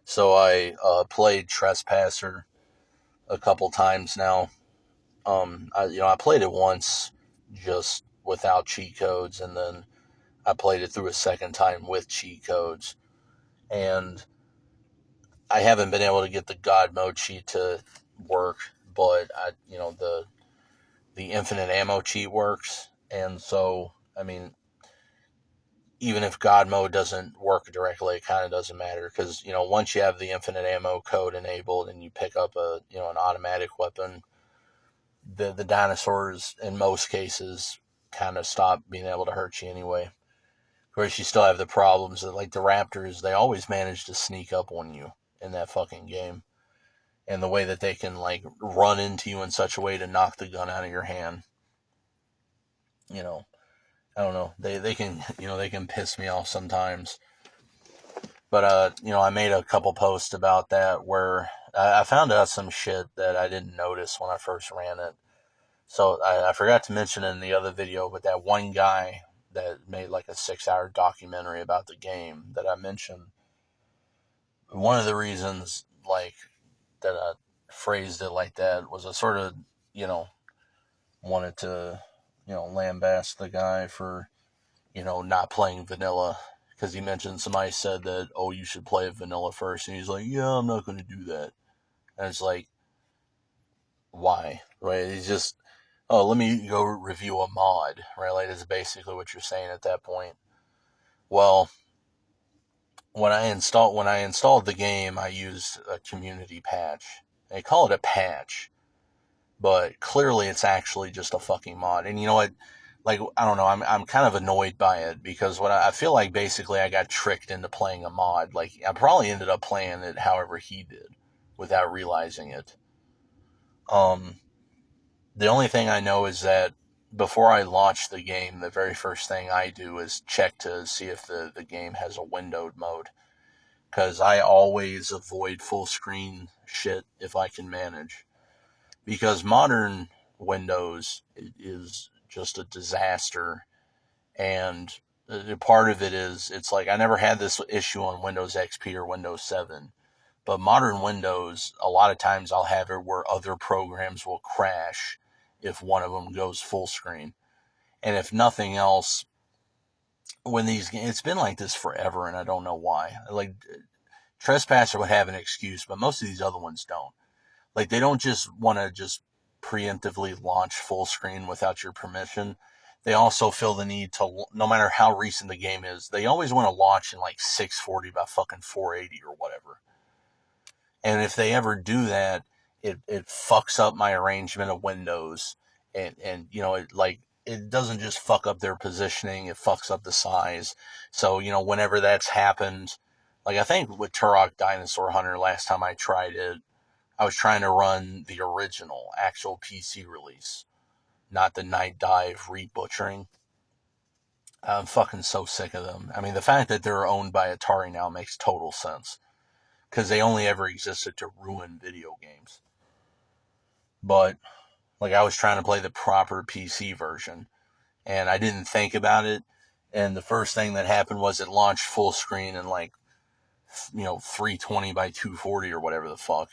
So I played Trespasser a couple times now. I played it once just without cheat codes, and then I played it through a second time with cheat codes. And I haven't been able to get the God mode cheat to work, but the infinite ammo cheat works. And so, I mean, even if God mode doesn't work directly, it kind of doesn't matter because, once you have the infinite ammo code enabled and you pick up an automatic weapon, the dinosaurs in most cases kind of stop being able to hurt you anyway. Of course, you still have the problems that, like, the raptors, they always manage to sneak up on you in that fucking game. And the way that they can, like, run into you in such a way to knock the gun out of your hand, you know, I don't know. They can, they can piss me off sometimes. But, I made a couple posts about that where I found out some shit that I didn't notice when I first ran it. So I forgot to mention in the other video, but that one guy that made like a 6-hour documentary about the game that I mentioned, one of the reasons like that I phrased it like that was I sort of, wanted to, lambaste the guy for, not playing vanilla. Because he mentioned somebody said that, oh, you should play vanilla first. And he's like, yeah, I'm not going to do that. And it's like, why? Right? He's just, oh, let me go review a mod, right? Like, that's basically what you're saying at that point. Well, when I installed the game, I used a community patch. They call it a patch, but clearly it's actually just a fucking mod. And you know what? Like, I don't know, I'm kind of annoyed by it because what I feel like basically I got tricked into playing a mod. Like, I probably ended up playing it however he did without realizing it. The only thing I know is that before I launch the game, the very first thing I do is check to see if the game has a windowed mode. Because I always avoid full screen shit if I can manage. Because modern Windows is just a disaster. And part of it is, it's like I never had this issue on Windows XP or Windows 7. But modern Windows, a lot of times I'll have it where other programs will crash if one of them goes full screen. And if nothing else, it's been like this forever and I don't know why. Like, Trespasser would have an excuse, but most of these other ones don't. Like, they don't just want to just preemptively launch full screen without your permission. They also feel the need to, no matter how recent the game is, they always want to launch in like 640 by fucking 480 or whatever. And if they ever do that, it fucks up my arrangement of windows. And it doesn't just fuck up their positioning, it fucks up the size. So, whenever that's happened, like I think with Turok Dinosaur Hunter last time I tried it, I was trying to run the original, actual PC release, not the Night Dive rebutchering. I'm fucking so sick of them. I mean, the fact that they're owned by Atari now makes total sense. Because they only ever existed to ruin video games. But, like, I was trying to play the proper PC version, and I didn't think about it, and the first thing that happened was it launched full screen in, like, 320 by 240 or whatever the fuck,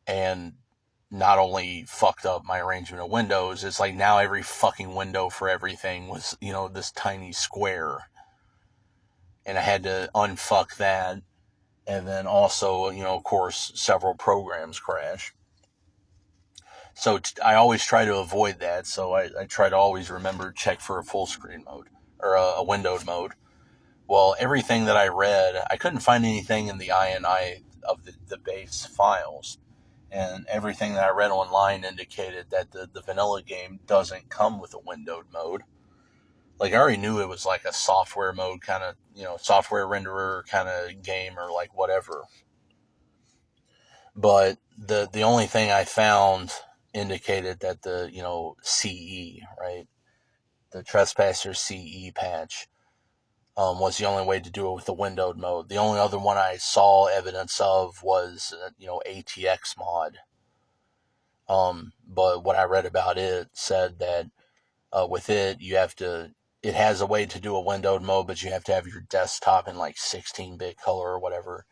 and not only fucked up my arrangement of windows, it's like now every fucking window for everything was, this tiny square, and I had to unfuck that. And then also, of course, several programs crash. So I always try to avoid that. So I try to always remember check for a full screen mode or a windowed mode. Well, everything that I read, I couldn't find anything in the INI of the base files. And everything that I read online indicated that the vanilla game doesn't come with a windowed mode. Like, I already knew it was like a software mode kind of, software renderer kind of game or like whatever. But the only thing I found indicated that the, CE, right, the Trespasser CE patch was the only way to do it with the windowed mode. The only other one I saw evidence of was, ATX mod. But what I read about it said that with it, it has a way to do a windowed mode, but you have to have your desktop in like 16-bit color or whatever.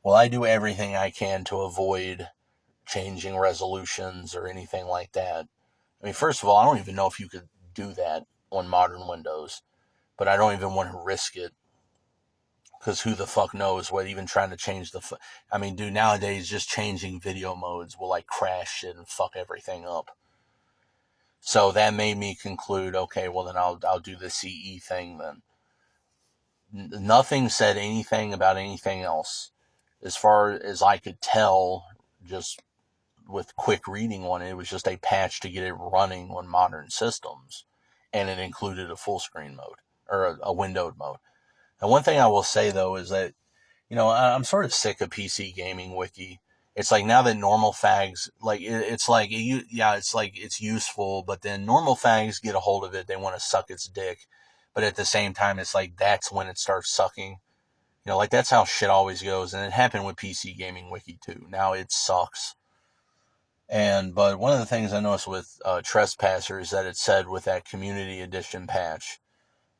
Well, I do everything I can to avoid changing resolutions or anything like that. I mean, first of all, I don't even know if you could do that on modern Windows, but I don't even want to risk it because who the fuck knows what even trying to change I mean, dude, nowadays just changing video modes will like crash shit and fuck everything up. So that made me conclude, okay, well then I'll do the CE thing then. Nothing said anything about anything else. As far as I could tell, just with quick reading on it, it was just a patch to get it running on modern systems. And it included a full screen mode or a windowed mode. And one thing I will say though is that, I'm sort of sick of PC gaming wiki. It's like now that normal fags, like it's like, it's like it's useful, but then normal fags get a hold of it. They want to suck its dick. But at the same time, it's like that's when it starts sucking. Like that's how shit always goes. And it happened with PC Gaming Wiki too. Now it sucks. But one of the things I noticed with Trespasser is that it said with that Community Edition patch,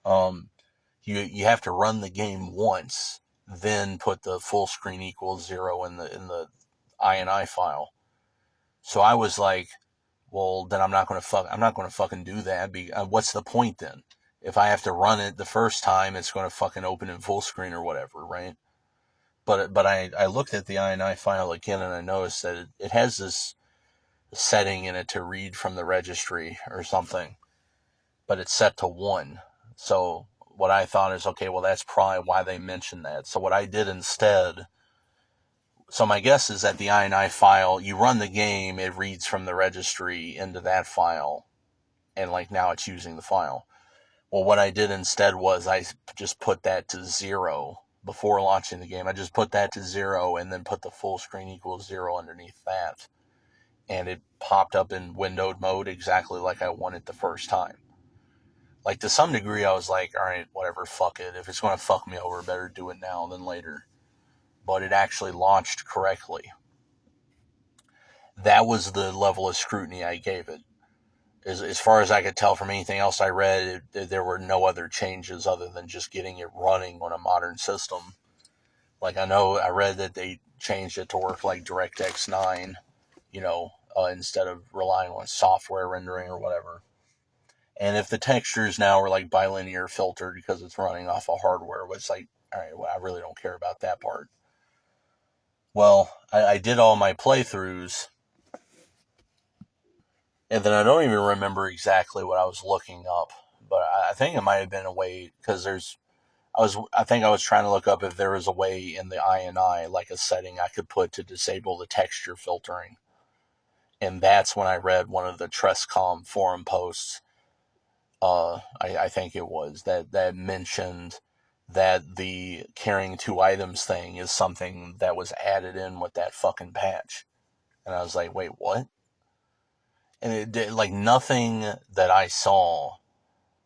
um, you have to run the game once, then put the full screen equals 0 in the INI file. So I was like, well, then I'm not going to fucking do that. What's the point then? If I have to run it the first time, it's going to fucking open in full screen or whatever, right? But I looked at the INI file again and I noticed that it has this setting in it to read from the registry or something, but it's set to 1. So what I thought is, okay, well, that's probably why they mentioned that. So what I did instead, so my guess is that the INI file, you run the game, it reads from the registry into that file, and like now it's using the file. Well, what I did instead was I just put that to 0 before launching the game. I just put that to 0 and then put the full screen equals 0 underneath that. And it popped up in windowed mode exactly like I wanted the first time. Like to some degree, I was like, all right, whatever, fuck it. If it's going to fuck me over, better do it now than later. But it actually launched correctly. That was the level of scrutiny I gave it. As far as I could tell from anything else I read, there were no other changes other than just getting it running on a modern system. Like I read that they changed it to work like DirectX 9, instead of relying on software rendering or whatever. And if the textures now are like bilinear filtered because it's running off of hardware, it's like, all right, well, I really don't care about that part. Well, I did all my playthroughs, and then I don't even remember exactly what I was looking up, but I think it might have been a way because I think I was trying to look up if there was a way in the INI, like a setting I could put to disable the texture filtering. And that's when I read one of the Trescom forum posts. I think it was that mentioned that the carrying 2 items thing is something that was added in with that fucking patch. And I was like, wait, what? And it did, like, nothing that I saw,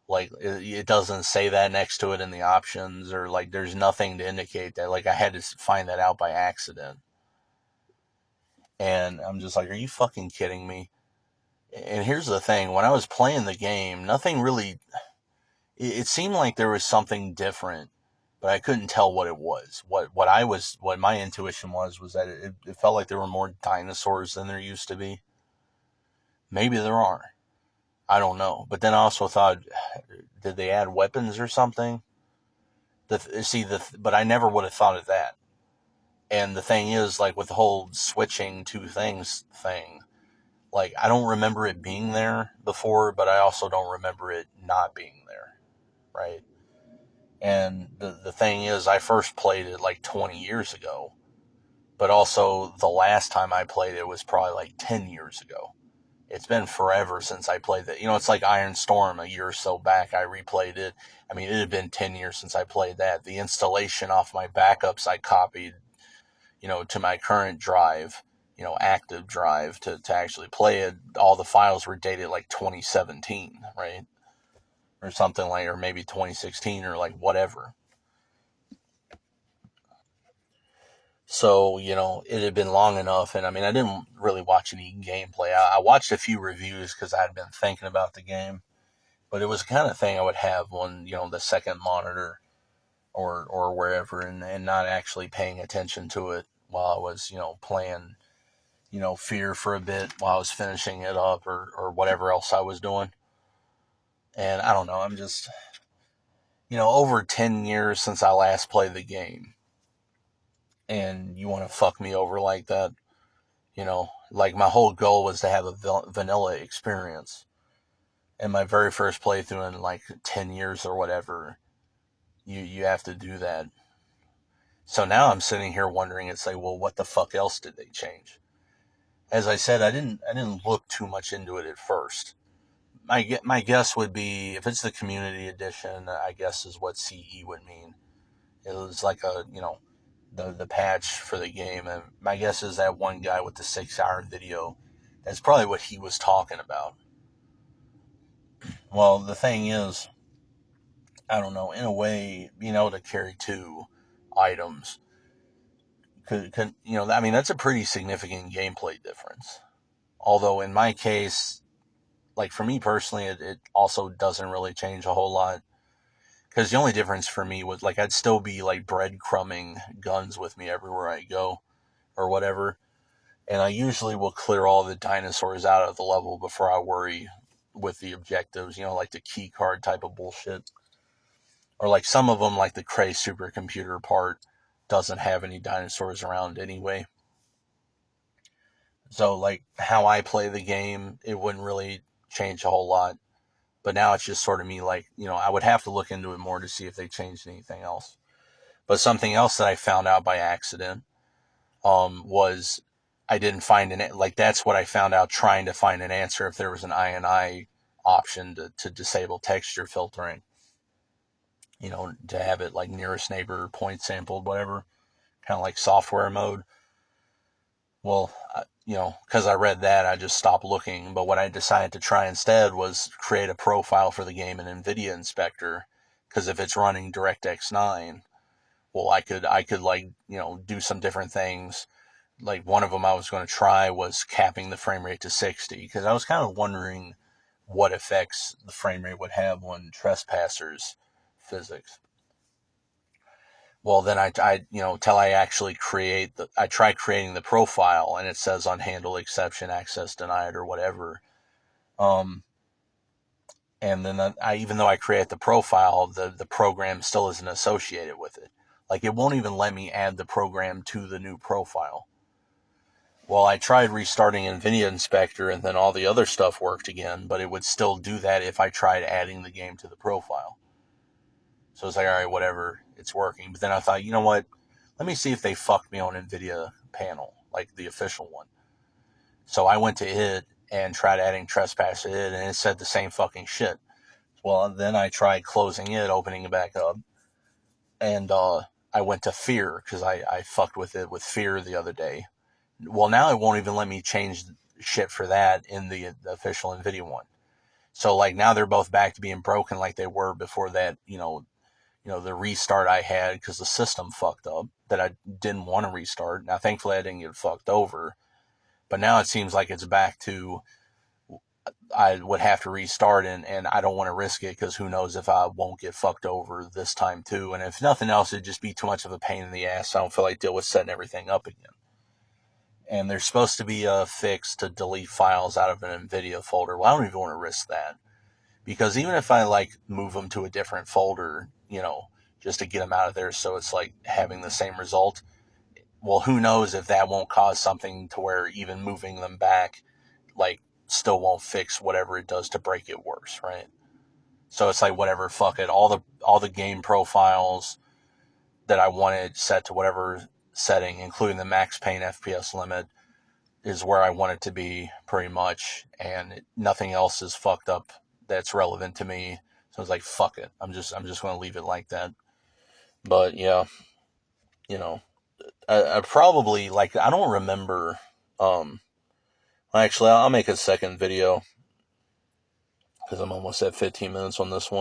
like, it doesn't say that next to it in the options, or like there's nothing to indicate that. Like, I had to find that out by accident. And I'm just like, are you fucking kidding me? And here's the thing, when I was playing the game, nothing really, it seemed like there was something different, but I couldn't tell what it was. What my intuition was that it felt like there were more dinosaurs than there used to be. Maybe there are. I don't know. But then I also thought, did they add weapons or something? But I never would have thought of that. And the thing is, like with the whole switching 2 things thing, like I don't remember it being there before, but I also don't remember it not being there, right? And the thing is, I first played it like 20 years ago, but also the last time I played it was probably like 10 years ago. It's been forever since I played it. It's like Iron Storm a year or so back. I replayed it. I mean, it had been 10 years since I played that. The installation off my backups I copied, to my current drive, active drive to actually play it. All the files were dated like 2017, right? Or something like, or maybe 2016 or like whatever. So, it had been long enough. And I mean, I didn't really watch any gameplay. I watched a few reviews because I had been thinking about the game. But it was the kind of thing I would have on, the second monitor or wherever and not actually paying attention to it. while I was, playing, Fear for a bit while I was finishing it up or whatever else I was doing. And I don't know, I'm just, over 10 years since I last played the game. And you want to fuck me over like that? Like my whole goal was to have a vanilla experience. And my very first playthrough in like 10 years or whatever, you have to do that. So now I'm sitting here wondering, it's like, well, what the fuck else did they change? As I said, I didn't look too much into it at first. My guess would be, if it's the community edition, I guess is what CE would mean. It was like the patch for the game, and my guess is that one guy with the 6-hour video, that's probably what he was talking about. Well, the thing is, I don't know, in a way, being able to carry 2 items could I mean, that's a pretty significant gameplay difference. Although in my case, like for me personally, it also doesn't really change a whole lot. Because the only difference for me was, like, I'd still be like breadcrumbing guns with me everywhere I go or whatever. And I usually will clear all the dinosaurs out of the level before I worry with the objectives, like the key card type of bullshit. Or like some of them, like the Cray supercomputer part, doesn't have any dinosaurs around anyway. So like how I play the game, it wouldn't really change a whole lot. But now it's just sort of me like, I would have to look into it more to see if they changed anything else. But something else that I found out by accident was I didn't find like that's what I found out trying to find an answer if there was an INI option to disable texture filtering. To have it like nearest neighbor, point sampled, whatever, kind of like software mode. Well, because I read that, I just stopped looking. But what I decided to try instead was create a profile for the game in NVIDIA Inspector. Because if it's running DirectX 9, well, I could like, do some different things. Like one of them I was going to try was capping the frame rate to 60. Because I was kind of wondering what effects the frame rate would have on trespassers physics. Well, then I till I actually I try creating the profile and it says unhandled exception, access denied or whatever. And then even though I create the profile, the program still isn't associated with it. Like it won't even let me add the program to the new profile. Well, I tried restarting NVIDIA Inspector and then all the other stuff worked again, but it would still do that if I tried adding the game to the profile. So it's like, all right, whatever, it's working. But then I thought, you know what? Let me see if they fucked me on NVIDIA panel, like the official one. So I went to it and tried adding trespasser to it, and it said the same fucking shit. Well, then I tried closing it, opening it back up, and I went to fear, because I fucked with it with fear the other day. Well, now it won't even let me change shit for that in the official NVIDIA one. So, like, now they're both back to being broken like they were before that, the restart I had because the system fucked up that I didn't want to restart. Now, thankfully, I didn't get fucked over. But now it seems like it's back to I would have to restart, and I don't want to risk it because who knows if I won't get fucked over this time too. And if nothing else, it'd just be too much of a pain in the ass. So I don't feel like deal with setting everything up again. And there's supposed to be a fix to delete files out of an NVIDIA folder. Well, I don't even want to risk that. Because even if I like move them to a different folder, just to get them out of there so it's like having the same result, well, who knows if that won't cause something to where even moving them back, like, still won't fix whatever it does to break it worse, right? So it's like, whatever, fuck it. All the game profiles that I wanted set to whatever setting, including the max pain FPS limit, is where I want it to be pretty much, and nothing else is fucked up that's relevant to me. So it's like, fuck it. I'm just going to leave it like that. But yeah, I probably, like, I don't remember. Actually, I'll make a second video because I'm almost at 15 minutes on this one.